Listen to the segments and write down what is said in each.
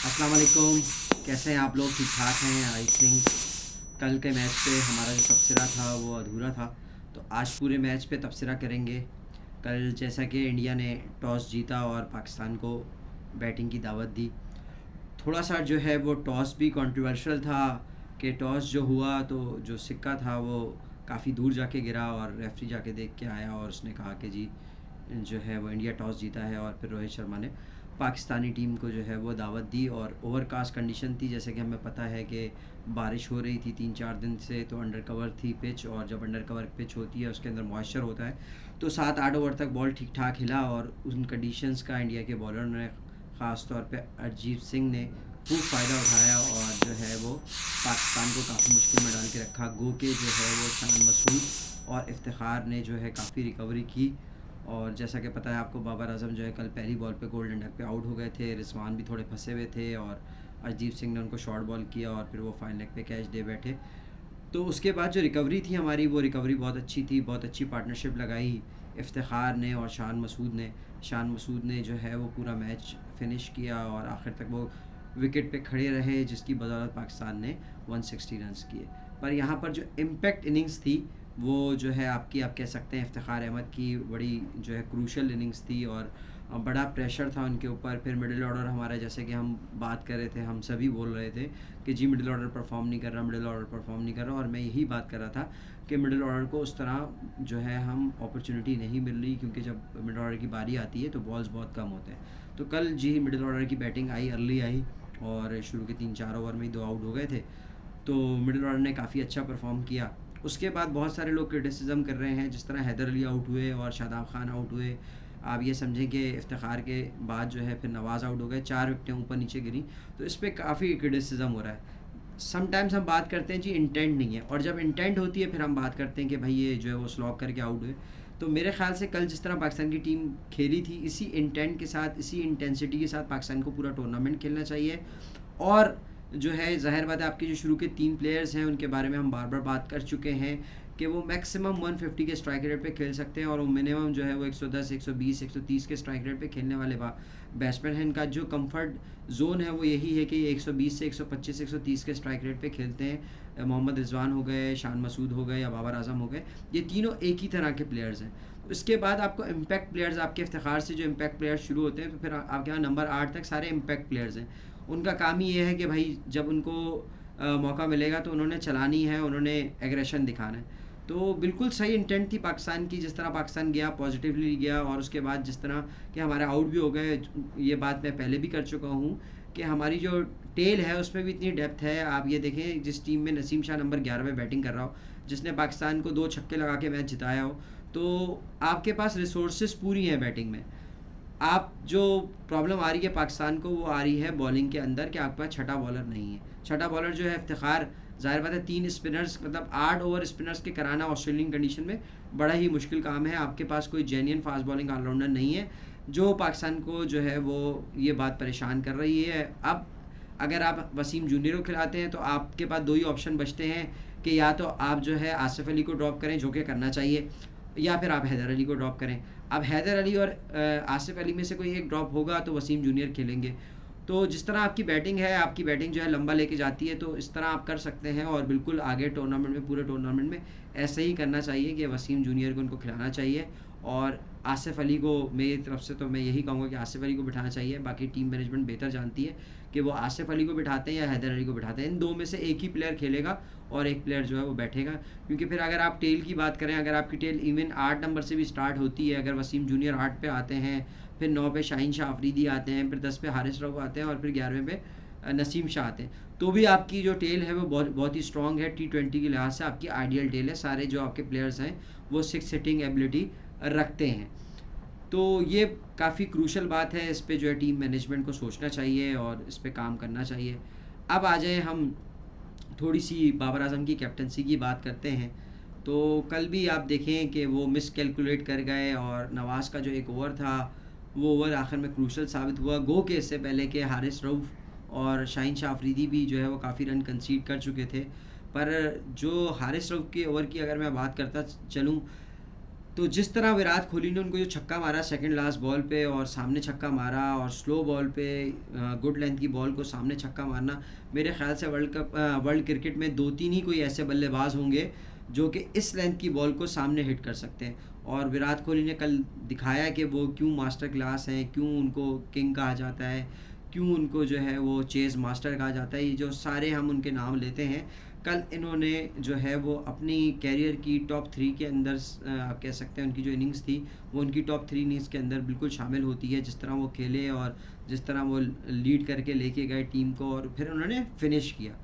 अस्सलाम वालेकुम। कैसे हैं आप लोग? ठीक ठाक हैं? आई थिंक कल के मैच पे हमारा जो तबसरा था वो अधूरा था, तो आज पूरे मैच पे तबसरा करेंगे। कल जैसा कि इंडिया ने टॉस जीता और पाकिस्तान को बैटिंग की दावत दी, थोड़ा सा जो है वो टॉस भी कंट्रोवर्शियल था कि टॉस जो हुआ तो जो सिक्का था वो काफ़ी दूर जाके गिरा और रेफरी जाके देख के आया और उसने कहा कि जी जो है वो इंडिया टॉस जीता है। और फिर रोहित शर्मा ने पाकिस्तानी टीम को जो है वो दावत दी और ओवरकास्ट कंडीशन थी, जैसे कि हमें पता है कि बारिश हो रही थी 3-4 दिन से, तो अंडर कवर थी पिच, और जब अंडर कवर पिच होती है उसके अंदर मॉइस्चर होता है, तो 7-8 ओवर तक बॉल ठीक ठाक हिला और उन कंडीशंस का इंडिया के बॉलर ने ख़ास तौर पे अरजीत सिंह ने खूब फ़ायदा उठाया और जो है वो पाकिस्तान को काफ़ी मुश्किल में डाल के रखा। गो के जो है वो शान मसूद और इफ्तिखार ने जो है काफ़ी रिकवरी की, और जैसा कि पता है आपको बाबर आजम जो है कल पहली बॉल पे गोल्डन डक पे आउट हो गए थे। रिजवान भी थोड़े फंसे हुए थे और अरजीत सिंह ने उनको शॉर्ट बॉल किया और फिर वो फाइन लेग पे कैच दे बैठे। तो उसके बाद जो रिकवरी थी हमारी, वो रिकवरी बहुत अच्छी थी, बहुत अच्छी पार्टनरशिप लगाई इफ्तिखार ने और शान मसूद ने। शान मसूद ने जो है वो पूरा मैच फिनिश किया और आखिर तक वो विकेट पे खड़े रहे, जिसकी बदौलत पाकिस्तान ने 160 रन्स किए। पर यहाँ पर जो इम्पैक्ट इनिंग्स थी वो जो है आपकी, आप कह सकते हैं इफ्तिखार अहमद की बड़ी जो है क्रूशल इनिंग्स थी और बड़ा प्रेशर था उनके ऊपर। फिर मिडिल ऑर्डर हमारा, जैसे कि हम बात कर रहे थे, हम सभी बोल रहे थे कि जी मिडिल ऑर्डर परफॉर्म नहीं कर रहा, मिडिल ऑर्डर परफॉर्म नहीं कर रहा, और मैं यही बात कर रहा था कि मिडिल ऑर्डर को उस तरह जो है हम अपॉर्चुनिटी नहीं मिल रही, क्योंकि जब मिडिल ऑर्डर की बारी आती है तो बॉल्स बहुत कम होते हैं। तो कल जी मिडिल ऑर्डर की बैटिंग आई, अर्ली आई, और शुरू के 3-4 ओवर में ही 2 आउट हो गए थे, तो मिडिल ऑर्डर ने काफ़ी अच्छा परफॉर्म किया। उसके बाद बहुत सारे लोग क्रिटिसिज्म कर रहे हैं, जिस तरह हैदर अली आउट हुए और शादाब खान आउट हुए, आप ये समझें कि इफ्तिखार के बाद जो है फिर नवाज़ आउट हो गए, 4 विकटें ऊपर नीचे गिरी, तो इस पर काफ़ी क्रिटिसिज्म हो रहा है। समटाइम्स हम बात करते हैं जी इंटेंट नहीं है, और जब इंटेंट होती है फिर हम बात करते हैं कि भाई ये जो है वो स्लॉग करके आउट हुए। तो मेरे ख्याल से कल जिस तरह पाकिस्तान की टीम खेली थी, इसी इंटेंट के साथ, इसी इंटेंसिटी के साथ पाकिस्तान को पूरा टूर्नामेंट खेलना चाहिए। और जो है ज़ाहिर बात है, आपके जो शुरू के 3 प्लेयर्स हैं उनके बारे में हम बार बार बात कर चुके हैं कि वो मैक्सिमम 150 के स्ट्राइक रेट पे खेल सकते हैं, और वो मिनिमम जो है वो 110, 120, 130 के स्ट्राइक रेट पे खेलने वाले बैट्समैन हैं। इनका जो कंफर्ट जोन है वो यही है कि ये 120 से 125, 130 के स्ट्राइक रेट पे खेलते हैं। मोहम्मद रिजवान हो गए, शान मसूद हो गए या बाबर आजम हो गए, ये तीनों एक ही तरह के प्लेयर्स हैं। उसके बाद आपको इम्पैक्ट प्लेयर्स, आपके इफ्तिखार से जो इम्पैक्ट प्लेयर्स शुरू होते हैं, तो फिर आपके यहाँ नंबर 8 तक सारे इम्पैक्ट प्लेयर्स हैं। उनका काम ही ये है कि भाई जब उनको मौका मिलेगा तो उन्होंने चलानी है, उन्होंने एग्रेशन दिखाना है। तो बिल्कुल सही इंटेंट थी पाकिस्तान की, जिस तरह पाकिस्तान गया पॉजिटिवली गया, और उसके बाद जिस तरह कि हमारे आउट भी हो गए। ये बात मैं पहले भी कर चुका हूँ कि हमारी जो टेल है उसमें भी इतनी डेप्थ है। आप ये देखें, जिस टीम में नसीम शाह नंबर 11 में बैटिंग कर रहा हो, जिसने पाकिस्तान को 2 छक्के लगा के मैच जिताया हो, तो आपके पास रिसोर्सेज पूरी हैं बैटिंग में। आप जो प्रॉब्लम आ रही है पाकिस्तान को, वो आ रही है बॉलिंग के अंदर कि आपके पास छठा बॉलर नहीं है। छठा बॉलर जो है इफ्तिखार, ज़ाहिर बात है 3 स्पिनर्स, मतलब 8 ओवर स्पिनर्स के कराना ऑस्ट्रेलियन कंडीशन में बड़ा ही मुश्किल काम है। आपके पास कोई जेन्युइन फास्ट बॉलिंग ऑलराउंडर नहीं है, जो पाकिस्तान को जो है वो ये बात परेशान कर रही है। अब अगर आप वसीम जूनियर को खिलाते हैं तो आपके पास 2 ही ऑप्शन बचते हैं कि या तो आप जो है आसिफ अली को ड्रॉप करें, जो कि करना चाहिए, या फिर आप हैदर अली को ड्रॉप करें। अब हैदर अली और आसिफ अली में से कोई एक ड्रॉप होगा तो वसीम जूनियर खेलेंगे। तो जिस तरह आपकी बैटिंग है, आपकी बैटिंग जो है लंबा लेके जाती है, तो इस तरह आप कर सकते हैं, और बिल्कुल आगे टूर्नामेंट में, पूरे टूर्नामेंट में ऐसे ही करना चाहिए कि वसीम जूनियर को उनको खिलाना चाहिए, और आसिफ अली को मेरी तरफ से तो मैं यही कहूँगा कि आसिफ अली को बिठाना चाहिए। बाकी टीम मैनेजमेंट बेहतर जानती है कि वो आसिफ अली को बिठाते हैं या हैदर अली को बिठाते हैं। इन 2 में से एक ही प्लेयर खेलेगा और एक प्लेयर जो है वो बैठेगा, क्योंकि फिर अगर आप टेल की बात करें, अगर आपकी टेल इवन 8 नंबर से भी स्टार्ट होती है, अगर वसीम जूनियर 8 पे आते हैं, फिर 9 पे शाहीन शाह अफरीदी आते हैं, फिर 10 पे हारिस रऊफ आते हैं, और फिर 11वें पे नसीम शाह आते हैं, तो भी आपकी जो टेल है वो बहुत बहुत ही स्ट्रॉन्ग है। T20 के लिहाज से आपकी आइडियल टेल है। सारे जो आपके प्लेयर्स हैं वो 6 सिटिंग एबिलिटी रखते हैं। तो ये काफ़ी क्रूशल बात है, इस पे जो है टीम मैनेजमेंट को सोचना चाहिए और इस पे काम करना चाहिए। अब आ जाए हम थोड़ी सी बाबर आजम की कैप्टनसी की बात करते हैं। तो कल भी आप देखें कि वो मिस कैलकुलेट कर गए, और नवाज़ का जो एक ओवर था वो ओवर आखिर में क्रूशल साबित हुआ। गो के इससे पहले के हारिस रऊफ और शाहीन शाह अफरीदी भी जो है वो काफ़ी रन कंसीड कर चुके थे। पर जो हारिस रऊफ के ओवर की अगर मैं बात करता चलूँ, तो जिस तरह विराट कोहली ने उनको जो छक्का मारा सेकंड लास्ट बॉल पे और सामने छक्का मारा, और स्लो बॉल पे गुड लेंथ की बॉल को सामने छक्का मारना, मेरे ख्याल से वर्ल्ड क्रिकेट में 2-3 ही कोई ऐसे बल्लेबाज होंगे जो कि इस लेंथ की बॉल को सामने हिट कर सकते हैं। और विराट कोहली ने कल दिखाया कि वो क्यों मास्टर क्लास हैं, क्यों उनको किंग कहा जाता है, क्यों उनको जो है वो चेज़ मास्टर कहा जाता है। ये जो सारे हम उनके नाम लेते हैं, कल इन्होंने जो है वो अपनी कैरियर की टॉप 3 के अंदर आप कह सकते हैं उनकी जो इनिंग्स थी वो उनकी टॉप 3 इनिंग्स के अंदर बिल्कुल शामिल होती है। जिस तरह वो खेले और जिस तरह वो लीड करके लेके गए टीम को और फिर उन्होंने फिनिश किया,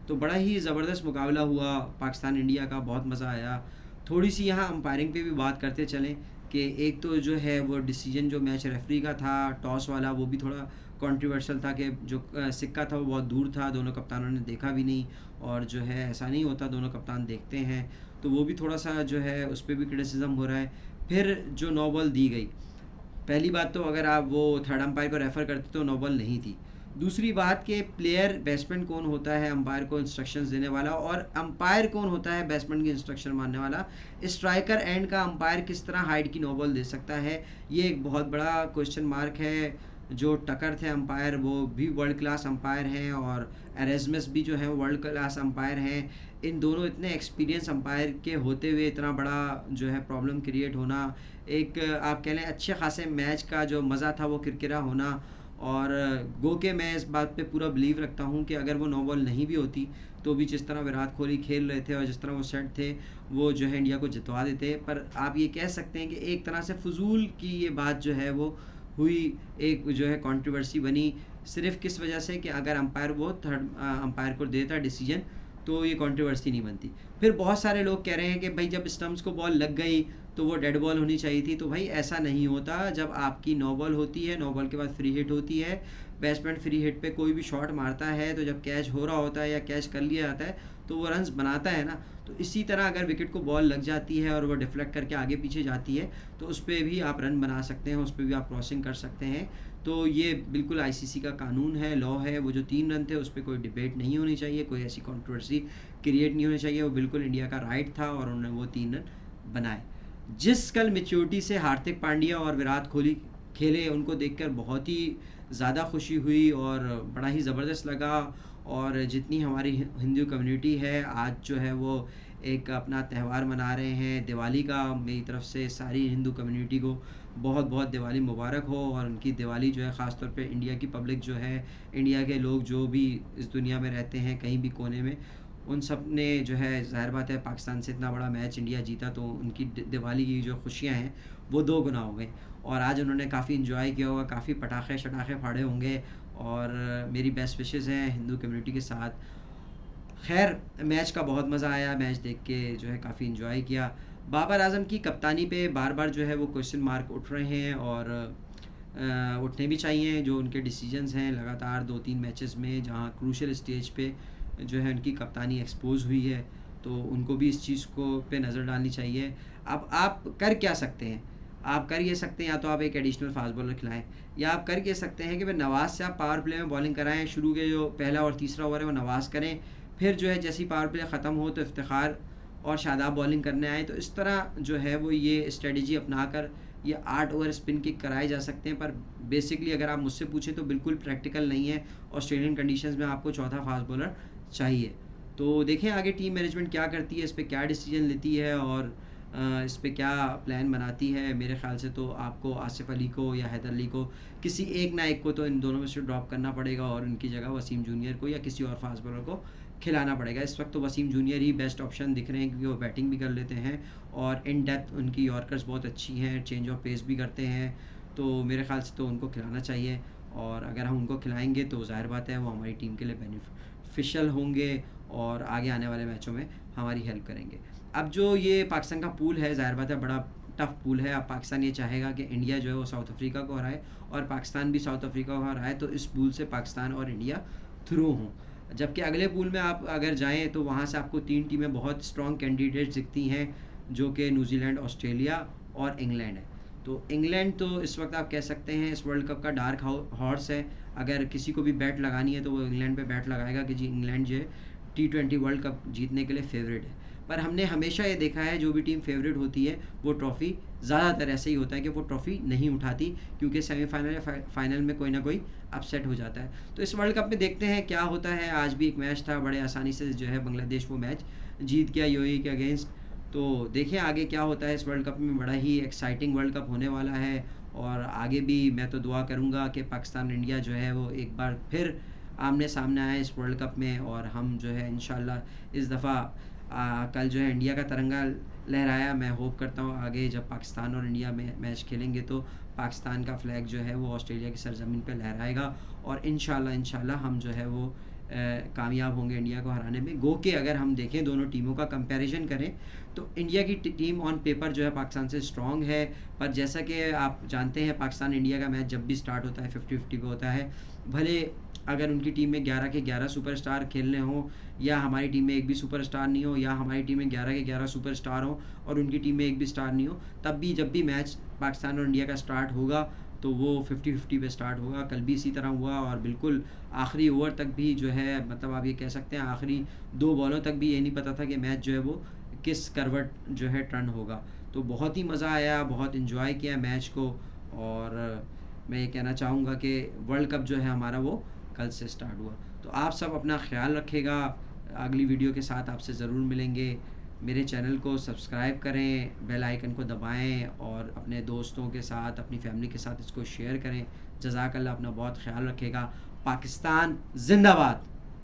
तो बड़ा ही ज़बरदस्त मुकाबला हुआ पाकिस्तान इंडिया का, बहुत मज़ा आया। थोड़ी सी यहाँ अंपायरिंग पे भी बात करते चलें कि एक तो जो है वो डिसीजन जो मैच रेफरी का था टॉस वाला, वो भी थोड़ा कंट्रोवर्शियल था कि जो सिक्का था वो बहुत दूर था, दोनों कप्तानों ने देखा भी नहीं, और जो है ऐसा नहीं होता, दोनों कप्तान देखते हैं, तो वो भी थोड़ा सा जो है उस पर भी क्रिटिसिज्म हो रहा है। फिर जो नो बॉल दी गई, पहली बात तो अगर आप वो थर्ड अंपायर को रेफ़र करते तो नो बॉल नहीं थी। दूसरी बात कि प्लेयर बैट्समैन कौन होता है अंपायर को इंस्ट्रक्शंस देने वाला, और अंपायर कौन होता है बैट्समैन की इंस्ट्रक्शन मानने वाला। स्ट्राइकर एंड का अंपायर किस तरह हाइड की नो बॉल दे सकता है, ये एक बहुत बड़ा क्वेश्चन मार्क है। जो टकर थे अंपायर वो भी वर्ल्ड क्लास अंपायर हैं, और एरेजमस भी जो है वर्ल्ड क्लास अंपायर हैं। इन दोनों इतने एक्सपीरियंस अंपायर के होते हुए इतना बड़ा जो है प्रॉब्लम क्रिएट होना, एक आप कह लें अच्छे खासे मैच का जो मज़ा था वो किरकिरा होना। और गो के मैं इस बात पे पूरा बिलीव रखता हूँ कि अगर वो नो बॉल नहीं भी होती तो भी जिस तरह विराट कोहली खेल रहे थे और जिस तरह वो सेट थे, वो जो है इंडिया को जितवा देते। पर आप ये कह सकते हैं कि एक तरह से फजूल की ये बात जो है वो हुई, एक जो है कंट्रोवर्सी बनी, सिर्फ किस वजह से कि अगर अंपायर वो थर्ड अंपायर को देता डिसीजन तो ये कंट्रोवर्सी नहीं बनती। फिर बहुत सारे लोग कह रहे हैं कि भाई जब स्टम्प्स को बॉल लग गई तो वो डेड बॉल होनी चाहिए थी, तो भाई ऐसा नहीं होता। जब आपकी नो बॉल होती है, नो बॉल के बाद फ्री हिट होती है, बैट्समैन फ्री हिट पे कोई भी शॉट मारता है तो जब कैच हो रहा होता है या कैच कर लिया जाता है तो वो रन्स बनाता है ना। तो इसी तरह अगर विकेट को बॉल लग जाती है और वो डिफ्लेक्ट करके आगे पीछे जाती है तो उस पर भी आप रन बना सकते हैं, उस पर भी आप क्रॉसिंग कर सकते हैं। तो ये बिल्कुल आईसीसी का कानून है, लॉ है। वो जो 3 रन थे उस पर कोई डिबेट नहीं होनी चाहिए, कोई ऐसी कंट्रोवर्सी क्रिएट नहीं होनी चाहिए, वो बिल्कुल इंडिया का राइट था और उन्होंने वो 3 रन बनाए। जिस कल मैच्योरिटी से हार्दिक पांड्या और विराट कोहली खेले उनको देखकर बहुत ही ज़्यादा खुशी हुई और बड़ा ही ज़बरदस्त लगा। और जितनी हमारी हिंदू कम्युनिटी है आज जो है वो एक अपना त्यौहार मना रहे हैं दिवाली का, मेरी तरफ से सारी हिंदू कम्युनिटी को बहुत बहुत दिवाली मुबारक हो। और उनकी दिवाली जो है ख़ास तौर पे इंडिया की पब्लिक जो है, इंडिया के लोग जो भी इस दुनिया में रहते हैं कहीं भी कोने में, उन सब ने जो है ज़ाहिर बात है पाकिस्तान से इतना बड़ा मैच इंडिया जीता तो उनकी दिवाली की जो खुशियाँ हैं वो 2 गुना हो गई। और आज उन्होंने काफ़ी इन्जॉय किया होगा, काफ़ी पटाखे शटाखे फाड़े होंगे, और मेरी बेस्ट विशेज़ हैं हिंदू कम्युनिटी के साथ। खैर मैच का बहुत मज़ा आया, मैच देख के जो है काफ़ी इन्जॉय किया। बाबर आज़म की कप्तानी पे बार बार जो है वो क्वेश्चन मार्क उठ रहे हैं, और उठने भी चाहिए। जो उनके डिसीजंस हैं लगातार 2-3 मैचेस में जहाँ क्रूशल स्टेज पे जो है उनकी कप्तानी एक्सपोज हुई है, तो उनको भी इस चीज़ को पे नज़र डालनी चाहिए। अब आप कर क्या सकते हैं, आप कर ये सकते हैं या तो आप एक एडिशनल फास्ट बॉलर खिलाएं, या आप कर ये सकते हैं कि भाई नवाज़ से आप पावर प्ले में बॉलिंग कराएं। शुरू के जो पहला और तीसरा ओवर है वो नवाज़ करें, फिर जो है जैसी पावर प्ले ख़त्म हो तो इफ्तिखार और शादाब बॉलिंग करने आए। तो इस तरह जो है वो ये स्ट्रेटजी अपना कर ये 8 ओवर स्पिन किक कराए जा सकते हैं। पर बेसिकली अगर आप मुझसे पूछें तो बिल्कुल प्रैक्टिकल नहीं है, ऑस्ट्रेलियन कंडीशंस में आपको चौथा फास्ट बॉलर चाहिए। तो देखें आगे टीम मैनेजमेंट क्या करती है, इस पर क्या डिसीजन लेती है और इस पे क्या प्लान बनाती है। मेरे ख़्याल से तो आपको आसिफ अली को या हैदर अली को किसी एक ना एक को तो इन दोनों में से ड्रॉप करना पड़ेगा, और उनकी जगह वसीम जूनियर को या किसी और फास्ट बॉलर को खिलाना पड़ेगा। इस वक्त तो वसीम जूनियर ही बेस्ट ऑप्शन दिख रहे हैं क्योंकि वो बैटिंग भी कर लेते हैं और इन डेप्थ उनकी यॉर्कर्स बहुत अच्छी हैं, चेंज ऑफ पेस भी करते हैं। तो मेरे ख़्याल से तो उनको खिलाना चाहिए, और अगर हम उनको खिलाएंगे तो ज़ाहिर बात है वो हमारी टीम के लिए बेनिफिशियल होंगे और आगे आने वाले मैचों में हमारी हेल्प करेंगे। अब जो ये पाकिस्तान का पूल है ज़ाहिर बात है बड़ा टफ पूल है। अब पाकिस्तान ये चाहेगा कि इंडिया जो है वो साउथ अफ्रीका को हराए और पाकिस्तान भी साउथ अफ्रीका को हराए, तो इस पूल से पाकिस्तान और इंडिया थ्रू हों। जबकि अगले पूल में आप अगर जाएँ तो वहाँ से आपको 3 टीमें बहुत स्ट्रॉन्ग कैंडिडेट्स दिखती हैं, जो कि न्यूजीलैंड, ऑस्ट्रेलिया और इंग्लैंड है। तो इंग्लैंड तो इस वक्त आप कह सकते हैं इस वर्ल्ड कप का डार्क हॉर्स है। अगर किसी को भी बैट लगानी है तो वो इंग्लैंड पे बैट लगाएगा कि जी इंग्लैंड जो है T20 वर्ल्ड कप जीतने के लिए फेवरेट है। पर हमने हमेशा ये देखा है जो भी टीम फेवरेट होती है वो ट्रॉफ़ी ज़्यादातर ऐसे ही होता है कि वो ट्रॉफ़ी नहीं उठाती, क्योंकि सेमीफाइनल या फाइनल में कोई ना कोई अपसेट हो जाता है। तो इस वर्ल्ड कप में देखते हैं क्या होता है। आज भी एक मैच था, बड़े आसानी से जो है बांग्लादेश वो मैच जीत गया यूएई के अगेंस्ट। तो देखें आगे क्या होता है इस वर्ल्ड कप में। बड़ा ही एक्साइटिंग वर्ल्ड कप होने वाला है, और आगे भी मैं तो दुआ करूँगा कि पाकिस्तान इंडिया जो है वो एक बार फिर आमने सामने आए इस वर्ल्ड कप में, और हम जो है इंशाल्लाह इस दफ़ा कल जो है इंडिया का तिरंगा लहराया। मैं होप करता हूँ आगे जब पाकिस्तान और इंडिया में मैच खेलेंगे तो पाकिस्तान का फ्लैग जो है वो ऑस्ट्रेलिया की सरजमीन पे लहराएगा, और इंशाल्लाह हम जो है वो कामयाब होंगे इंडिया को हराने में। गो के अगर हम देखें दोनों टीमों का कंपैरिजन करें तो इंडिया की टीम ऑन पेपर जो है पाकिस्तान से स्ट्रॉन्ग है, पर जैसा कि आप जानते हैं पाकिस्तान इंडिया का मैच जब भी स्टार्ट होता है 50-50 पे होता है। भले अगर उनकी टीम में 11 के 11 सुपरस्टार खेलने हों, या हमारी टीम में एक भी सुपरस्टार नहीं हो, या हमारी टीम में 11 के 11 सुपरस्टार हों और उनकी टीम में एक भी स्टार नहीं हो, तब भी जब भी मैच पाकिस्तान और इंडिया का स्टार्ट होगा तो वो 50-50 पे स्टार्ट होगा। कल भी इसी तरह हुआ, और बिल्कुल आखिरी ओवर तक भी जो है, मतलब आप ये कह सकते हैं आखिरी 2 बॉलों तक भी ये नहीं पता था कि मैच जो है वो किस करवट जो है टर्न होगा। तो बहुत ही मज़ा आया, बहुत इन्जॉय किया मैच को, और मैं ये कहना चाहूँगा कि वर्ल्ड कप जो है हमारा वो कल से स्टार्ट हुआ। तो आप सब अपना ख्याल रखिएगा, अगली वीडियो के साथ आपसे ज़रूर मिलेंगे। मेरे चैनल को सब्सक्राइब करें, बेल आइकन को दबाएं, और अपने दोस्तों के साथ अपनी फैमिली के साथ इसको शेयर करें। जज़ाकल्लाह, अपना बहुत ख्याल रखिएगा। पाकिस्तान ज़िंदाबाद।